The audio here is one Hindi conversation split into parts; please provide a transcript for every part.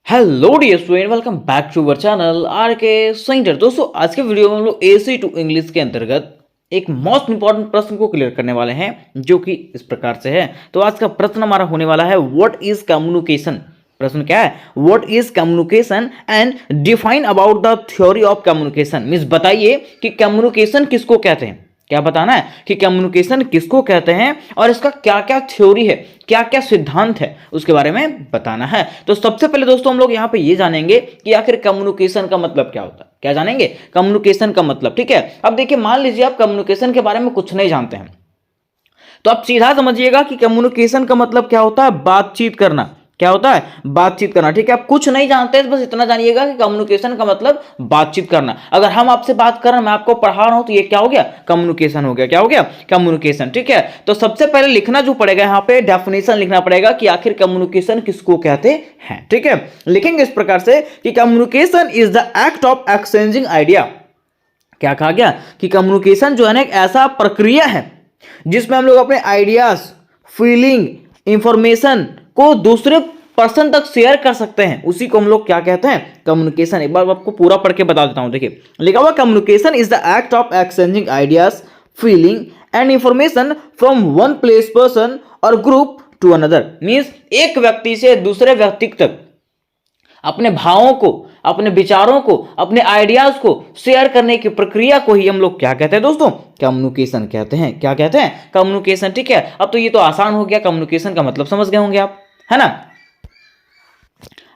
Hello dear student, welcome back to our channel R K centre. दोस्तों, आज के वीडियो में हम लोग एसी टू इंग्लिश के अंतर्गत एक मोस्ट इंपॉर्टेंट प्रश्न को क्लियर करने वाले हैं, जो कि इस प्रकार से है। तो आज का प्रश्न हमारा होने वाला है, व्हाट इज कम्युनिकेशन। प्रश्न क्या है? What is communication and define about the theory of communication. Means बताइए कि कम्युनिकेशन किसको कहते हैं। क्या बताना है कि कम्युनिकेशन किसको कहते हैं और इसका क्या क्या थ्योरी है, क्या क्या सिद्धांत है, उसके बारे में बताना है। तो सबसे पहले दोस्तों हम लोग यहाँ पे ये जानेंगे कि आखिर कम्युनिकेशन का मतलब क्या होता है। क्या जानेंगे? कम्युनिकेशन का मतलब। ठीक है, अब देखिए, मान लीजिए आप कम्युनिकेशन के बारे में कुछ नहीं जानते हैं, तो आप सीधा समझिएगा कि कम्युनिकेशन का मतलब क्या होता है? बातचीत करना। क्या होता है? बातचीत करना। ठीक है, आप कुछ नहीं जानते तो बस इतना जानिएगा कि कम्युनिकेशन का मतलब बातचीत करना। अगर हम आपसे बात कर रहे हैं, मैं आपको पढ़ा रहा हूं, तो ये क्या हो गया? कम्युनिकेशन हो गया। क्या हो गया? कम्युनिकेशन। ठीक है, तो सबसे पहले लिखना जो पड़ेगा, यहाँ पे डेफिनेशन लिखना पड़ेगा कि आखिर कम्युनिकेशन किसको कहते हैं। ठीक है, लिखेंगे इस प्रकार से कि communication is the act of exchanging idea. क्या कहा गया? कि कम्युनिकेशन जो है ना, एक ऐसा प्रक्रिया है जिसमें हम लोग अपने आइडियाज, फीलिंग, इंफॉर्मेशन को दूसरे पर्सन तक शेयर कर सकते हैं, उसी को हम लोग क्या कहते हैं? कम्युनिकेशन। एक बार आपको पूरा पढ़ के बता देता हूं। देखिए, लिखा हुआ communication is the act of exchanging ideas, feeling and information from one place, person और ग्रुप टू अनदर। मीन्स एक व्यक्ति से दूसरे व्यक्ति तक अपने भावों को, अपने विचारों को, अपने आइडियाज को शेयर करने की प्रक्रिया को ही हम लोग क्या कहते हैं दोस्तों? कम्युनिकेशन कहते हैं। क्या कहते हैं? कम्युनिकेशन। ठीक है, अब तो ये तो आसान हो गया, कम्युनिकेशन का मतलब समझ गए होंगे आप, है ना।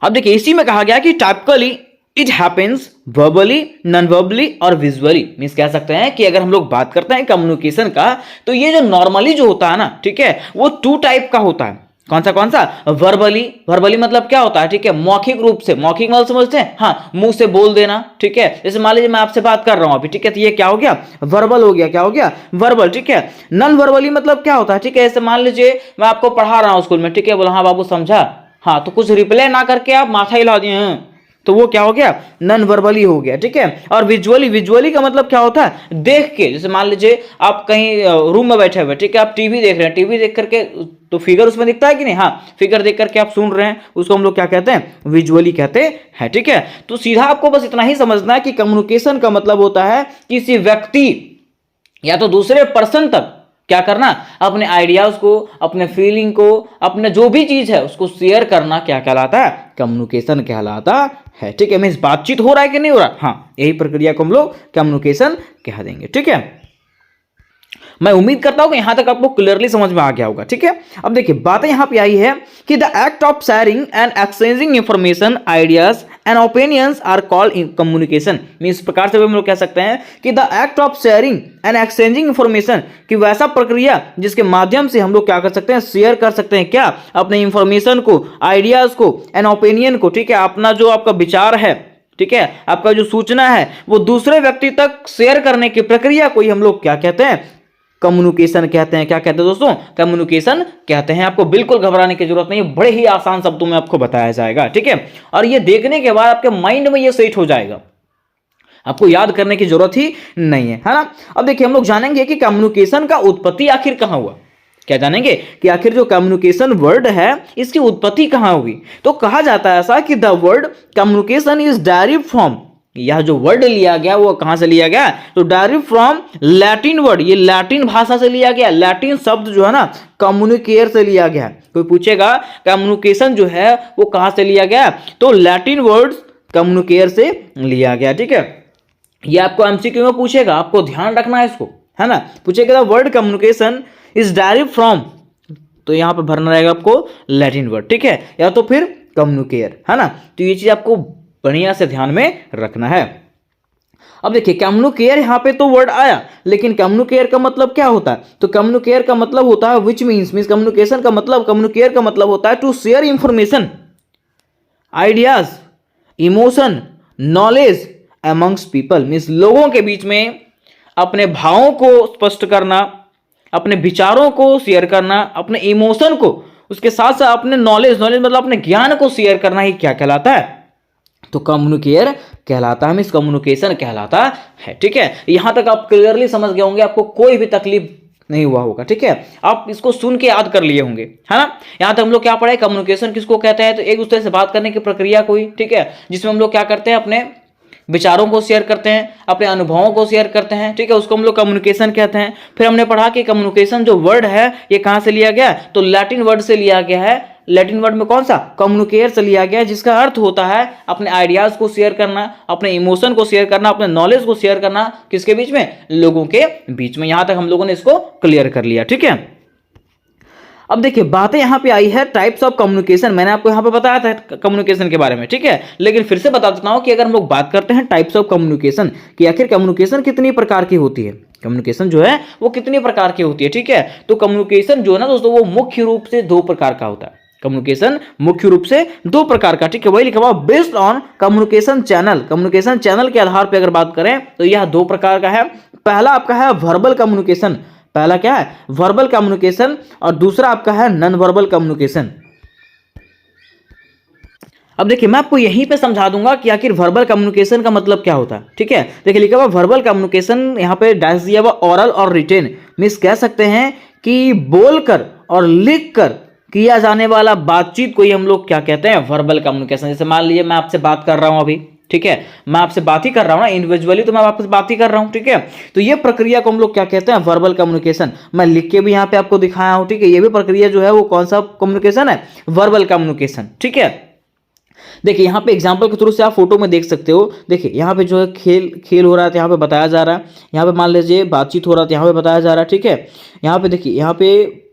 अब देखिए, इसी में कहा गया कि typically it happens verbally, non verbally और विजुअली। मीन्स कह सकते हैं कि अगर हम लोग बात करते हैं कम्युनिकेशन का, तो ये जो नॉर्मली जो होता है ना, ठीक है, वो टू टाइप का होता है। कौन सा? वर्बली। वर्बली मतलब क्या होता है? ठीक है, मौखिक रूप से। मौखिक मतलब समझते हैं? हाँ, मुंह से बोल देना। ठीक है, जैसे मान लीजिए मैं आपसे बात कर रहा हूं अभी, ठीक है, तो ये क्या हो गया? वर्बल हो गया। क्या हो गया? वर्बल। ठीक है, नॉन वर्बली मतलब क्या होता है? ठीक है, जैसे मान लीजिए मैं आपको पढ़ा रहा हूं स्कूल में, ठीक है, बोला हाँ बाबू समझा, हाँ, तो कुछ रिप्लाई ना करके आप माथा हिला दिए हैं, तो वो क्या हो गया? नॉन वर्बली हो गया। ठीक है, और विजुअली। विजुअली का मतलब क्या होता है? देख के। जैसे मान लीजिए आप कहीं रूम में बैठे हुए, ठीक है, आप टीवी देख रहे हैं, टीवी देख करके तो फिगर उसमें दिखता है कि नहीं? हाँ, फिगर देख करके आप सुन रहे हैं, उसको हम लोग क्या कहते हैं? विजुअली कहते हैं। ठीक है, तो सीधा आपको बस इतना ही समझना है कि कम्युनिकेशन का मतलब होता है किसी व्यक्ति या तो दूसरे पर्सन तक क्या करना? अपने आइडियाज को, अपने फीलिंग को, अपने जो भी चीज है उसको शेयर करना क्या कहलाता है? कम्युनिकेशन कहलाता है। ठीक है, मीन्स बातचीत हो रहा है कि नहीं हो रहा? हाँ, यही प्रक्रिया को हम लोग कम्युनिकेशन कह देंगे। ठीक है, मैं उम्मीद करता हूं कि यहां तक आपको क्लियरली समझ में आ गया होगा। ठीक है, अब देखिए, बातें यहां पे आई है कि the act of sharing and exchanging information, ideas and opinions are called communication. इस प्रकार से हम लोग कह सकते हैं कि the act of sharing and exchanging information, कि वैसा प्रक्रिया जिसके माध्यम से हम लोग क्या कर सकते हैं? शेयर कर सकते हैं। क्या? अपने इंफॉर्मेशन को, आइडियाज को एंड ओपिनियन को। ठीक है, अपना जो आपका विचार है, ठीक है, आपका जो सूचना है, वो दूसरे व्यक्ति तक शेयर करने की प्रक्रिया को ही हम लोग क्या कहते हैं? कम्युनिकेशन कहते हैं। क्या कहते हैं दोस्तों? कम्युनिकेशन कहते हैं। आपको बिल्कुल घबराने की जरूरत नहीं है, बड़े ही आसान शब्दों में आपको बताया जाएगा। ठीक है, और ये देखने के बाद आपके माइंड में ये सेट हो जाएगा, आपको याद करने की जरूरत ही नहीं है ना। अब देखिए, हम लोग जानेंगे कि कम्युनिकेशन का उत्पत्ति आखिर कहां हुआ। क्या जानेंगे कि आखिर जो कम्युनिकेशन वर्ड है, इसकी उत्पत्ति कहां हुई। तो कहा जाता है ऐसा कि the word communication is derive from, यह जो वर्ड लिया गया वो कहां से लिया गया? तो डायरिव फ्रॉम लैटिन वर्ड, ये लैटिन भाषा से लिया गया। लैटिन शब्द जो है ना, कम्युनिकेयर से लिया गया। कोई पूछेगा कम्युनिकेशन जो है वो कहां से लिया गया, तो लैटिन वर्ड कम्युनिकेयर से लिया गया। ठीक है, ये आपको एमसीक्यू में पूछेगा, आपको ध्यान रखना है इसको, है ना। पूछेगा word communication is derive from, तो यहां पे भरना रहेगा आपको लैटिन वर्ड। ठीक है, या तो फिर कम्युनिकेयर, है ना। तो ये चीज आपको बढ़िया से ध्यान में रखना है। अब देखिए, कम्युनिकेयर यहां पे तो वर्ड आया, लेकिन कम्युनिकेयर का मतलब क्या होता है? तो कम्युनिकेयर का मतलब होता है विच मीन्स कम्युनिकेशन का मतलब, कम्युनिकेयर का मतलब होता है to share information, ideas, emotion, knowledge amongst people. Means लोगों के बीच में अपने भावों को स्पष्ट करना, अपने विचारों को शेयर करना, अपने इमोशन को, उसके साथ साथ अपने नॉलेज मतलब अपने ज्ञान को शेयर करना ही क्या कहलाता है? तो कम्युनिकेयर कहलाता है, मीन्स कम्युनिकेशन कहलाता है। ठीक है, यहां तक आप क्लियरली समझ गए होंगे, आपको कोई भी तकलीफ नहीं हुआ होगा, ठीक है। आप इसको सुन के याद कर लिए होंगे, है ना। यहाँ तक हम लोग क्या पढ़े, कम्युनिकेशन किसको कहते हैं, तो एक दूसरे से बात करने की प्रक्रिया कोई, ठीक है, जिसमें हम लोग क्या करते हैं, अपने विचारों को शेयर करते हैं, अपने अनुभवों को शेयर करते हैं, ठीक है, उसको हम लोग कम्युनिकेशन कहते हैं। फिर हमने पढ़ा कि कम्युनिकेशन जो वर्ड है ये कहाँ से लिया गया, तो लैटिन वर्ड से लिया गया है। लैटिन वर्ड में कौन सा, कम्युनिकेट से लिया गया है, जिसका अर्थ होता है अपने आइडियाज को शेयर करना, अपने इमोशन को शेयर करना, अपने नॉलेज को शेयर करना, किसके बीच में, लोगों के बीच में। यहां तक हम लोगों ने इसको क्लियर कर लिया, ठीक है। अब देखिए बातें यहां पे आई है टाइप्स ऑफ कम्युनिकेशन, मैंने आपको यहां पे बताया था कम्युनिकेशन के बारे में, ठीक है, लेकिन फिर से बता देता हूं कि अगर हम लोग बात करते हैं टाइप्स ऑफ कम्युनिकेशन कि आखिर कम्युनिकेशन कितनी प्रकार की होती है, कम्युनिकेशन जो है वो कितनी प्रकार की होती है, ठीक है। तो कम्युनिकेशन जो है ना दोस्तों, वो मुख्य रूप से दो प्रकार का होता है। कम्युनिकेशन मुख्य रूप से दो प्रकार का, ठीक है, वही लिखा हुआ based on communication channel. Communication channel के आधार पर अगर बात करें तो यह दो प्रकार का है। पहला आपका है वर्बल कम्युनिकेशन, पहला क्या है, वर्बल कम्युनिकेशन, और दूसरा आपका है नॉन वर्बल कम्युनिकेशन। अब देखिए मैं आपको यहीं पे समझा दूंगा कि आखिर वर्बल कम्युनिकेशन का मतलब क्या होता है, ठीक है। देखिए लिखा हुआ वर्बल कम्युनिकेशन, यहाँ पे डैश दिया हुआ ओरल और रिटेन, मींस कह सकते हैं कि बोलकर और लिखकर किया जाने वाला बातचीत को ही हम लोग क्या कहते हैं, वर्बल कम्युनिकेशन। जैसे मान लीजिए मैं आपसे बात कर रहा हूं अभी, ठीक है, मैं आपसे बात ही कर रहा हूं ना इंडिविजुअली, तो मैं आपसे बात ही कर रहा हूं, ठीक है। तो ये प्रक्रिया को हम लोग क्या कहते हैं, वर्बल कम्युनिकेशन। मैं लिख के भी यहां पे आपको दिखाया हूं, ठीक है, ये भी प्रक्रिया जो है वो कौन सा कम्युनिकेशन है, वर्बल कम्युनिकेशन, ठीक है। देखिए यहाँ पे एग्जांपल के थ्रू से आप फोटो में देख सकते हो। देखिए यहाँ पे जो है खेल हो रहा है, यहाँ पे बताया जा रहा है। यहाँ पे मान लीजिए बातचीत हो रहा है, यहाँ पे बताया जा रहा है, ठीक है। यहाँ पे देखिए, यहाँ पे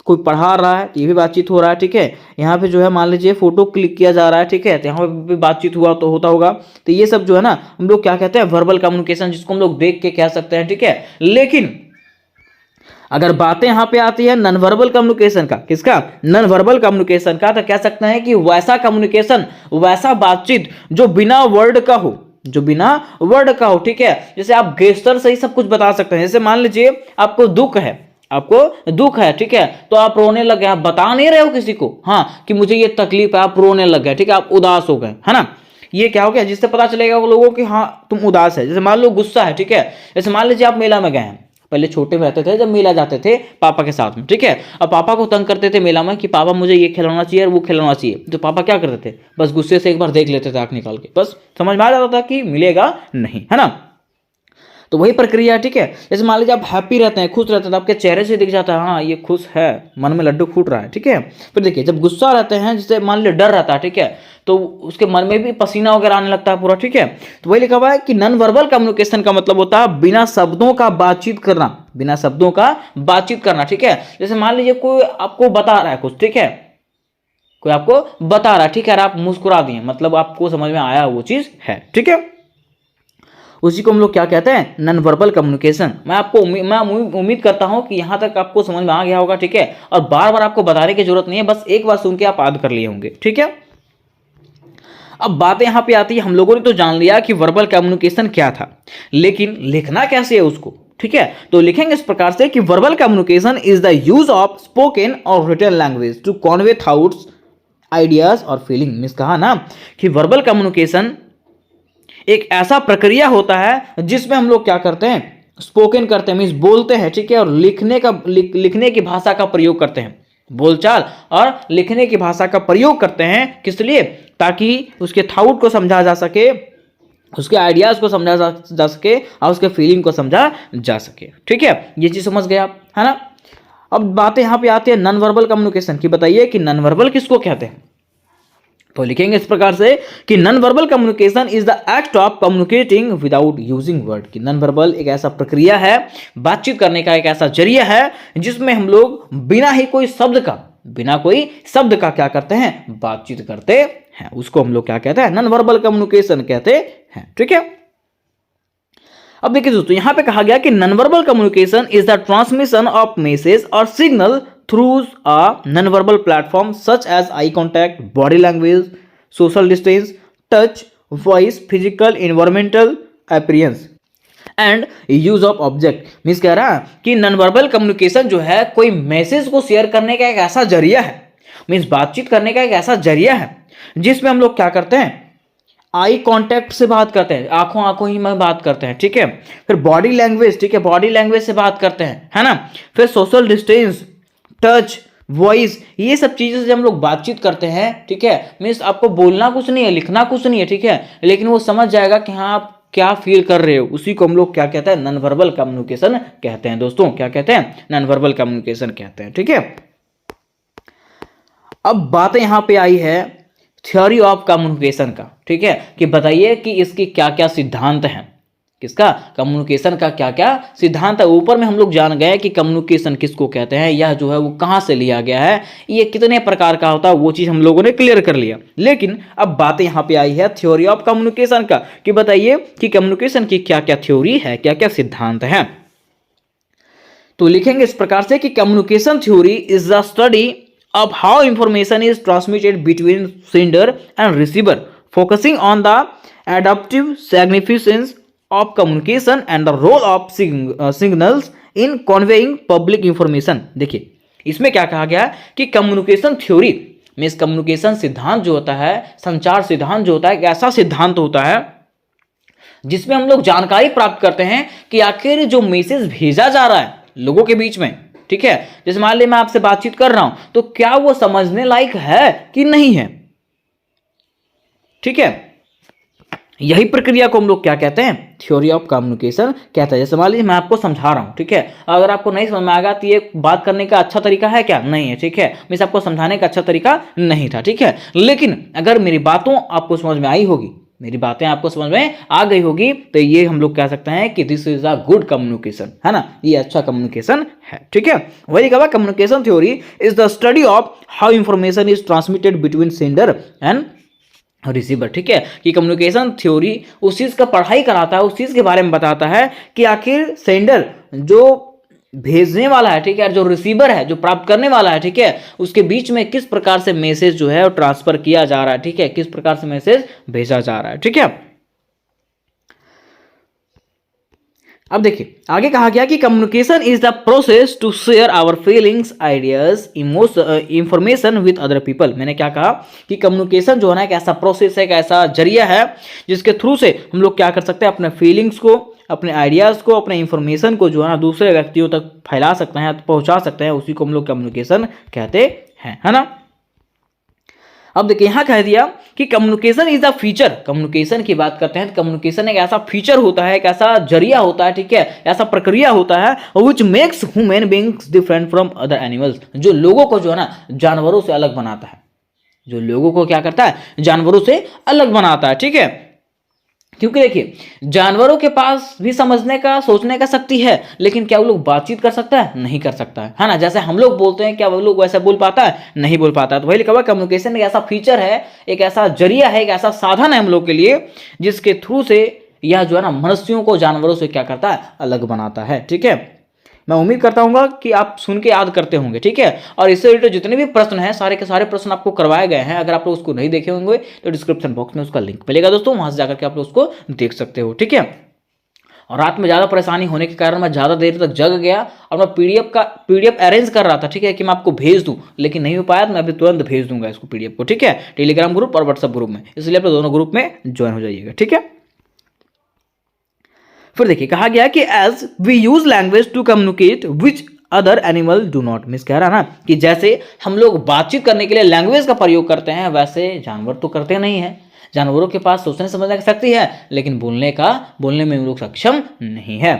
कोई पढ़ा रहा है, ये भी बातचीत हो रहा है, ठीक है। यहाँ पे जो है मान लीजिए फोटो क्लिक किया जा रहा है, ठीक है, तो यहाँ पे बातचीत हुआ तो होता होगा। तो ये सब जो है ना हम लोग क्या कहते हैं, वर्बल कम्युनिकेशन, जिसको हम लोग देख के कह सकते हैं, ठीक है। लेकिन अगर बातें यहाँ पे आती है नॉन वर्बल कम्युनिकेशन का, किसका, नॉन वर्बल कम्युनिकेशन का, तो कह सकते हैं कि वैसा कम्युनिकेशन, वैसा बातचीत जो बिना वर्ड का हो, जो बिना वर्ड का हो, ठीक है। जैसे आप गेस्टर से ही सब कुछ बता सकते हैं। जैसे मान लीजिए आपको दुख है, आपको दुख है, ठीक है, तो आप रोने लग गए, आप बता नहीं रहे हो किसी को, हाँ, कि मुझे ये तकलीफ है, आप रोने लग गए, ठीक है, आप उदास हो गए, है ना। ये क्या हो गया, जिससे पता चलेगा वो लोगों कि हाँ तुम उदास है। जैसे मान लो गुस्सा है, ठीक है, जैसे मान लीजिए आप मेला में गए हैं, पहले छोटे में रहते थे जब मेला जाते थे पापा के साथ में, ठीक है, अब पापा को तंग करते थे मेला में कि पापा मुझे ये खिलौना चाहिए और वो खिलौना चाहिए, तो पापा क्या करते थे, बस गुस्से से एक बार देख लेते थे आंख निकाल के, बस समझ में आ जाता था कि मिलेगा नहीं, है ना। तो वही प्रक्रिया, ठीक है। जैसे मान लीजिए आप हैप्पी रहते हैं, खुश रहते हैं, तो आपके चेहरे से दिख जाता है हाँ ये खुश है, मन में लड्डू फूट रहा है, ठीक है। फिर देखिए जब गुस्सा रहते हैं, जैसे मान लीजिए डर रहता है, ठीक है, तो उसके मन में भी पसीना वगैरह आने लगता है पूरा, ठीक है। तो वही लिखा हुआ है कि नॉन वर्बल कम्युनिकेशन का मतलब होता है बिना शब्दों का बातचीत करना, बिना शब्दों का बातचीत करना, ठीक है। जैसे मान लीजिए कोई आपको बता रहा है कुछ, ठीक है, कोई आपको बता रहा है, ठीक है, आप मुस्कुरा दिए, मतलब आपको समझ में आया वो चीज है, ठीक है। उसी को हम लोग क्या कहते हैं, नॉन वर्बल कम्युनिकेशन। मैं उम्मीद करता हूं कि यहां तक आपको समझ में आ गया होगा, ठीक है, और बार बार आपको बताने की जरूरत नहीं है, बस एक बार सुन के आप याद कर लिए होंगे, ठीक है। अब बातें यहां पे आती है, हम लोगों ने तो जान लिया कि वर्बल कम्युनिकेशन क्या था, लेकिन लिखना कैसे है उसको, ठीक है। तो लिखेंगे इस प्रकार से कि verbal communication is the use of spoken और written language to convey thoughts, ideas और फीलिंग। मींस कहा ना कि वर्बल कम्युनिकेशन एक ऐसा प्रक्रिया होता है जिसमें हम लोग क्या करते हैं, स्पोकन करते हैं, मींस बोलते हैं, ठीक है, और लिखने की भाषा का प्रयोग करते हैं, बोलचाल और लिखने की भाषा का प्रयोग करते हैं, किस लिए, ताकि उसके थॉट को समझा जा सके, उसके आइडियाज को समझा जा सके और उसके फीलिंग को समझा जा सके, ठीक है। ये चीज समझ गए आप, है ना। अब बातें यहां पे आती है नॉन वर्बल कम्युनिकेशन की। बताइए कि नॉन वर्बल किसको कहते हैं, तो लिखेंगे इस प्रकार से कि non verbal communication is the act of communicating without using word. कि नॉन वर्बल एक ऐसा प्रक्रिया है, बातचीत करने का एक ऐसा जरिया है जिसमें हम लोग बिना कोई शब्द का क्या करते हैं, बातचीत करते हैं, उसको हम लोग क्या कहते हैं, नॉन वर्बल कम्युनिकेशन कहते हैं, ठीक है। अब देखिए दोस्तों यहां पे कहा गया कि non verbal communication is the transmission of message और signal through a non-verbal platform such as eye contact, body language, social distance, touch, voice, physical, environmental appearance and use of object। Means कह रहा है कि नॉन वर्बल कम्युनिकेशन जो है कोई मैसेज को शेयर करने का एक ऐसा जरिया है, मीन्स बातचीत करने का एक ऐसा जरिया है जिसमें हम लोग क्या करते हैं, आई कांटेक्ट से बात करते हैं, आंखों आंखों ही में बात करते हैं, ठीक है। फिर बॉडी लैंग्वेज, ठीक है, बॉडी लैंग्वेज से बात करते हैं, है ना। फिर सोशल डिस्टेंस, टच, वॉइस, ये सब चीज़ों से हम लोग बातचीत करते हैं, ठीक है। मीन्स आपको बोलना कुछ नहीं है, लिखना कुछ नहीं है, ठीक है, लेकिन वो समझ जाएगा कि हाँ आप क्या फील कर रहे हो। उसी को हम लोग क्या कहते हैं, नॉन वर्बल कम्युनिकेशन कहते हैं दोस्तों। क्या कहते हैं, नॉन वर्बल कम्युनिकेशन कहते हैं, ठीक है। अब बात यहां पे आई है थ्योरी ऑफ कम्युनिकेशन का, ठीक है, कि बताइए कि इसकी क्या क्या सिद्धांत हैं, किसका, कम्युनिकेशन का क्या क्या सिद्धांत है। ऊपर में हम लोग जान गए कि कम्युनिकेशन किसको कहते हैं, यह जो है वो कहां से लिया गया है, ये कितने प्रकार का होता है, वो चीज हम लोगों ने क्लियर कर लिया। लेकिन अब बात यहां पे आई है थ्योरी ऑफ कम्युनिकेशन का, कि बताइए कि कम्युनिकेशन की क्या क्या थ्योरी है, क्या क्या सिद्धांत है। तो लिखेंगे इस प्रकार से कि communication theory is the study of how information is transmitted between sender and receiver, focusing on the adaptive significance of communication and the role of signals in conveying public information। देखिए इसमें क्या कहा गया कि कम्युनिकेशन थ्योरी मीन्स कम्युनिकेशन सिद्धांत जो होता है, संचार सिद्धांत जो होता है, एक ऐसा सिद्धांत होता है जिसमें हम लोग जानकारी प्राप्त करते हैं कि आखिर जो मैसेज भेजा जा रहा है लोगों के बीच में, ठीक है, जैसे मान लीजिए मैं आपसे बातचीत कर रहा हूं तो क्या वो समझने लायक है कि नहीं है, ठीक है। यही प्रक्रिया को हम लोग क्या कहते हैं, थ्योरी ऑफ कम्युनिकेशन कहते हैं। जैसे मान लीजिए मैं आपको समझा रहा हूं, ठीक है, अगर आपको नहीं समझ में आएगा तो ये बात करने का अच्छा तरीका है क्या, नहीं है, ठीक है, मीन्स आपको समझाने का अच्छा तरीका नहीं था, ठीक है। लेकिन अगर मेरी बातों आपको समझ में आई होगी, मेरी बातें आपको समझ में आ गई होगी, तो ये हम लोग कह सकते हैं कि this is a good communication, है ना, ये अच्छा कम्युनिकेशन है, ठीक है। वही कहा communication theory is the study of how information is transmitted between sender and receiver, ठीक है, कि कम्युनिकेशन थ्योरी उस चीज का पढ़ाई कराता है, उस चीज के बारे में बताता है कि आखिर सेंडर जो भेजने वाला है, ठीक है, जो रिसीवर है, जो प्राप्त करने वाला है, ठीक है, उसके बीच में किस प्रकार से मैसेज जो है वो ट्रांसफर किया जा रहा है, ठीक है, किस प्रकार से मैसेज भेजा जा रहा है, ठीक है। अब देखिए आगे कहा गया कि communication is the process to share our feelings, ideas, information with other people. मैंने क्या कहा कि कम्युनिकेशन जो है ना एक ऐसा प्रोसेस है, एक ऐसा जरिया है जिसके थ्रू से हम लोग क्या कर सकते हैं, अपने फीलिंग्स को, अपने आइडियाज को, अपने इंफॉर्मेशन को जो है ना दूसरे व्यक्तियों तक फैला सकते हैं, पहुंचा सकते हैं, उसी को हम लोग कम्युनिकेशन कहते हैं, है ना। अब देखिए यहां कह दिया कि communication is the feature, communication की बात करते हैं तो कम्युनिकेशन एक ऐसा फीचर होता है, एक ऐसा जरिया होता है, ठीक है, ऐसा प्रक्रिया होता है which makes human beings different from other animals, जो लोगों को जो है ना जानवरों से अलग बनाता है, जो लोगों को क्या करता है, जानवरों से अलग बनाता है, ठीक है। क्योंकि देखिए जानवरों के पास भी समझने का, सोचने का शक्ति है, लेकिन क्या वो लोग बातचीत कर सकता है, नहीं कर सकता है ना। जैसे हम लोग बोलते हैं, क्या वो लोग वैसे बोल पाता है, नहीं बोल पाता है। तो वही लिखा हुआ कम्युनिकेशन एक ऐसा फीचर है, एक ऐसा जरिया है, एक ऐसा साधन है हम लोग के लिए, जिसके थ्रू से यह जो है ना मनुष्यों को जानवरों से क्या करता है, अलग बनाता है, ठीक है। मैं उम्मीद करता हूँ कि आप सुन के याद करते होंगे, ठीक है। और इससे रिलेटेड जितने भी प्रश्न हैं सारे के सारे प्रश्न आपको करवाए गए हैं। अगर आप लोग उसको नहीं देखे होंगे तो डिस्क्रिप्शन बॉक्स में उसका लिंक मिलेगा दोस्तों, वहां से जाकर के आप लोग उसको देख सकते हो, ठीक है। और रात में ज़्यादा परेशानी होने के कारण मैं ज़्यादा देर तक जग गया और मैं पीडीएफ अरेंज कर रहा था, ठीक है, कि मैं आपको भेज दूं, लेकिन नहीं हो पाया, तो मैं अभी तुरंत भेज दूंगा इसको पीडीएफ को, ठीक है, टेलीग्राम ग्रुप और व्हाट्सएप ग्रुप में, इसलिए आप लोग दोनों ग्रुप में ज्वाइन हो जाइएगा, ठीक है। फिर देखिए कहा गया कि as we use language to communicate which other animal do not, मिस कह रहा ना कि जैसे हम लोग बातचीत करने के लिए लैंग्वेज का प्रयोग करते हैं, वैसे जानवर तो करते नहीं है। जानवरों के पास सोचने समझने की शक्ति है, लेकिन बोलने में लोग सक्षम नहीं है।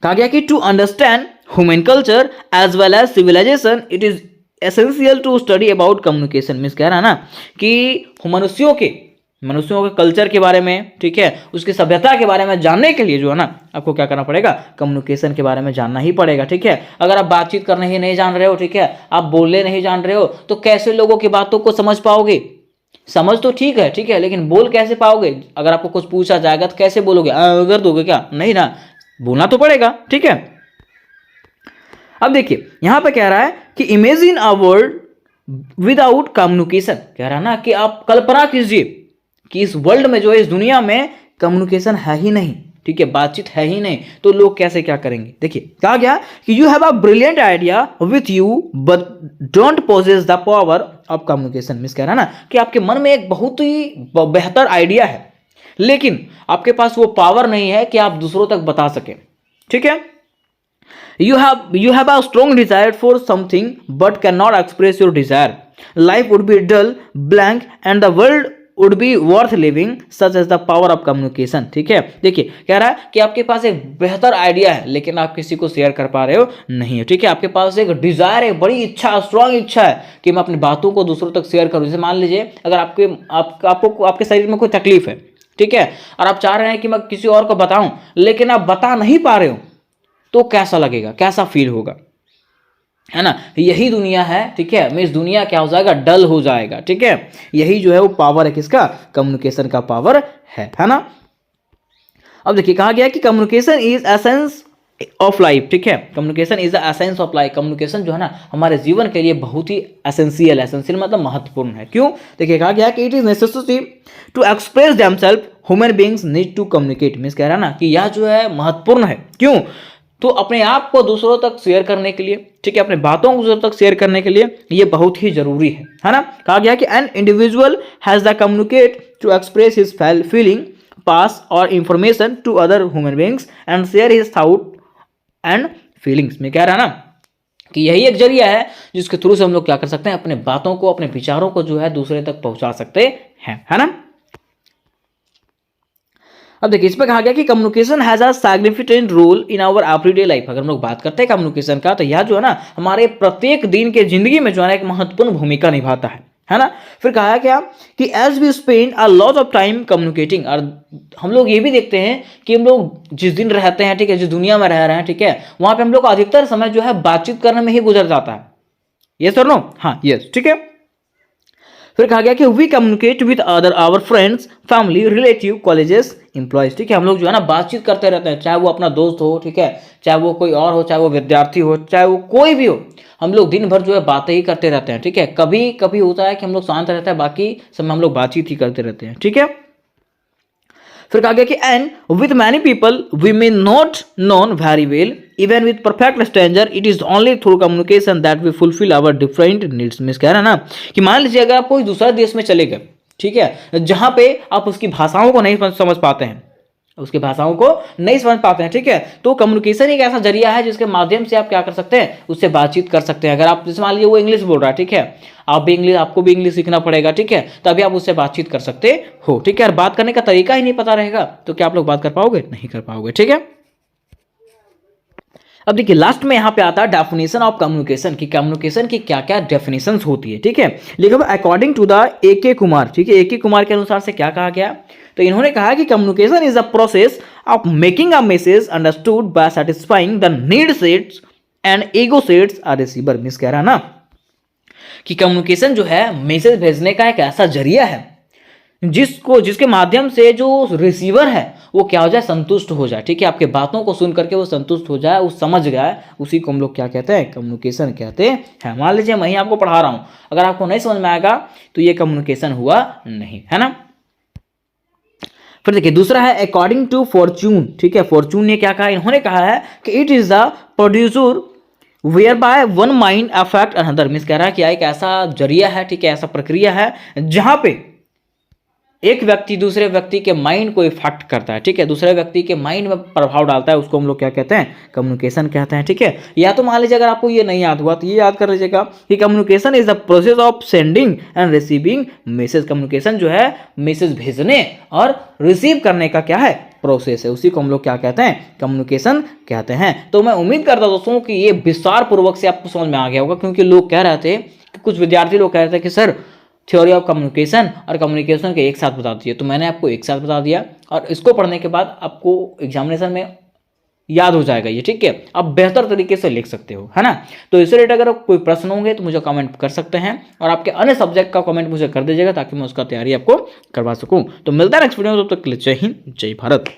कहा गया कि to understand human culture as well as civilisation it is essential to study about communication, मिस कह रहा ना कि मनुष्यों के कल्चर के बारे में, ठीक है, उसकी सभ्यता के बारे में जानने के लिए जो है ना आपको क्या करना पड़ेगा, कम्युनिकेशन के बारे में जानना ही पड़ेगा, ठीक है। अगर आप बातचीत करने ही नहीं जान रहे हो, ठीक है, आप बोलने नहीं जान रहे हो, तो कैसे लोगों की बातों को समझ पाओगे। समझ तो ठीक है, लेकिन बोल कैसे पाओगे। अगर आपको कुछ पूछा जाएगा तो कैसे बोलोगे, अगर दोगे क्या, नहीं ना, बोलना तो पड़ेगा, ठीक है। अब देखिए यहां पे कह रहा है कि imagine a world without communication, कह रहा है ना कि आप कल्पना कीजिए कि इस वर्ल्ड में जो है, इस दुनिया में कम्युनिकेशन है ही नहीं, ठीक है, बातचीत है ही नहीं तो लोग कैसे क्या करेंगे। देखिए कहा गया कि you have a brilliant idea with you but don't possess the power of communication. मिस कह रहा है ना कि आपके मन में एक बहुत ही बेहतर आइडिया है लेकिन आपके पास वो पावर नहीं है कि आप दूसरों तक बता सकें। ठीक है, you have a strong desire for something but cannot express your desire. Life would be dull, blank and the world would be worth living such as the power of communication। ठीक है, देखिए कह रहा है कि आपके पास एक बेहतर आइडिया है लेकिन आप किसी को शेयर कर पा रहे हो नहीं है। ठीक है, आपके पास एक डिजायर है, बड़ी इच्छा, स्ट्रांग इच्छा है कि मैं अपनी बातों को दूसरों तक शेयर करूं। जैसे मान लीजिए अगर आपको आपके शरीर में कोई तकलीफ है, ठीक है, और आप चाह रहे हैं कि मैं किसी और को बताऊं लेकिन आप बता नहीं पा रहे हो तो कैसा लगेगा, कैसा फील होगा, है ना। यही दुनिया है। ठीक है, मैं इस दुनिया क्या हो जाएगा, डल हो जाएगा। ठीक है, यही जो है वो पावर है किसका, कम्युनिकेशन का पावर है ना। अब देखिए कहा गया कि communication is essence of life. ठीक है, communication is the essence of life. Communication जो है ना हमारे जीवन के लिए बहुत ही एसेंशियल, एसेंशियल मतलब महत्वपूर्ण है। क्यों, देखिए कहा गया कि it is necessary to express themselves, human beings need to communicate. Means कह रहा है ना कि यह जो है महत्वपूर्ण है। क्यों, तो अपने आप को दूसरों तक शेयर करने के लिए, ठीक है, अपने बातों को दूसरों तक शेयर करने के लिए ये बहुत ही जरूरी है ना। कहा गया कि an individual has the communicate to express his feeling, pass और information to other human beings and share his thought and feelings. में कह रहा है ना कि यही एक जरिया है जिसके थ्रू से हम लोग क्या कर सकते हैं, अपने बातों को, अपने विचारों को जो है दूसरे तक पहुंचा सकते हैं, है ना। अब देखिए इसमें कहा गया कि communication has a significant role in our everyday life. अगर हम लोग बात करते हैं कम्युनिकेशन का तो यह जो है ना हमारे प्रत्येक दिन के जिंदगी में जो है एक महत्वपूर्ण भूमिका निभाता है ना। फिर कहा क्या कि as we spend a lot of time communicating, और हम लोग ये भी देखते हैं कि हम लोग जिस दिन रहते हैं, ठीक है, जिस दुनिया में रह रहे हैं, ठीक है, वहां पे हम लोग का अधिकतर समय जो है बातचीत करने में ही गुजर जाता है। यस और नो, हाँ यस, ठीक है। फिर कहा गया कि we communicate with other our friends, family, relative, colleagues, employees. ठीक है, हम लोग जो है ना बातचीत करते रहते हैं, चाहे वो अपना दोस्त हो, ठीक है, चाहे वो कोई और हो, चाहे वो विद्यार्थी हो, चाहे वो कोई भी हो, हम लोग दिन भर जो है बातें ही करते रहते हैं। ठीक है, कभी कभी होता है कि हम लोग शांत रहते हैं, बाकी समय हम लोग बातचीत ही करते रहते हैं। ठीक है, फिर कहा गया कि and with many people we may not known very well, even with perfect stranger, it is only through communication that we fulfil our different needs. मिस कह रहा है ना कि मान लीजिए अगर आप कोई दूसरा देश में चले गए, ठीक है, जहां पे आप उसकी भाषाओं को नहीं समझ पाते हैं, उसकी भाषाओं को नहीं समझ पाते हैं, ठीक है, तो कम्युनिकेशन एक ऐसा जरिया है जिसके माध्यम से आप क्या कर सकते हैं, उससे बातचीत कर सकते हैं। अगर आप जैसे मान लीजिए वो इंग्लिश बोल रहा है, ठीक है, आपको भी इंग्लिश सीखना पड़ेगा, ठीक है, तभी आप उससे बातचीत कर सकते हो। ठीक है, और बात करने का तरीका ही नहीं पता रहेगा तो क्या आप लोग बात कर पाओगे, नहीं कर पाओगे। ठीक है, अब देखिए लास्ट में यहां पे आता है डेफिनेशन ऑफ कम्युनिकेशन की कम्युनिकेशन की क्या क्या डेफिनेशंस होती है। ठीक है, लिखा हुआ according to the A K. Kumar. ठीक है, ए.के. कुमार के अनुसार से क्या कहा गया, तो इन्होंने कहा कि communication is a process of making a message understood by satisfying the need sets and ego sets a receiver. Miss कह रहा है ना कि कम्युनिकेशन जो है मैसेज भेजने का एक ऐसा जरिया है जिसके माध्यम से जो रिसीवर है वो क्या हो जाए, संतुष्ट हो जाए। ठीक है, आपके बातों को सुन करके वो संतुष्ट हो जाए, वो समझ गया, उसी को हम लोग क्या कहते हैं, कम्युनिकेशन कहते हैं। मान लीजिए मैं ही आपको पढ़ा रहा हूं, अगर आपको नहीं समझ में आएगा तो ये कम्युनिकेशन हुआ नहीं, है ना। फिर देखिए दूसरा है अकॉर्डिंग टू फॉर्चून। ठीक है, फॉर्चून ने क्या कहा, इन्होंने कहा है कि it is the producer where by one mind affect another. Means कह रहा है कि एक ऐसा जरिया है, ठीक है, ऐसा प्रक्रिया है जहां पे एक व्यक्ति दूसरे व्यक्ति के माइंड को इफेक्ट करता है। ठीक है, दूसरे व्यक्ति के माइंड में प्रभाव डालता है, उसको हम लोग क्या कहते हैं, कम्युनिकेशन कहते हैं। ठीक है, या तो मान लीजिए अगर आपको ये नहीं याद हुआ तो ये याद कर लीजिएगा कि communication is the process of sending end receiving message. Communication जो है मैसेज भेजने और रिसीव करने का क्या है, प्रोसेस है, उसी को हम लोग क्या कहते हैं, कम्युनिकेशन कहते हैं। तो मैं उम्मीद करता हूं दोस्तों कि ये विस्तार पूर्वक से आपको समझ में आ गया होगा, क्योंकि लोग कह रहे थे, कुछ विद्यार्थी लोग कह रहे थे कि सर थ्योरी ऑफ कम्युनिकेशन और कम्युनिकेशन के एक साथ बता दिए, तो मैंने आपको एक साथ बता दिया और इसको पढ़ने के बाद आपको एग्जामिनेशन में याद हो जाएगा ये। ठीक है, आप बेहतर तरीके से लिख सकते हो, है ना। तो इससे रिलेटेड अगर कोई प्रश्न होंगे तो मुझे कमेंट कर सकते हैं और आपके अन्य सब्जेक्ट का कमेंट मुझे कर दीजिएगा ताकि मैं उसका तैयारी आपको करवा सकूं। तो मिलता है नेक्स्ट वीडियो में, तब तक के लिए जय हिंद, जय भारत।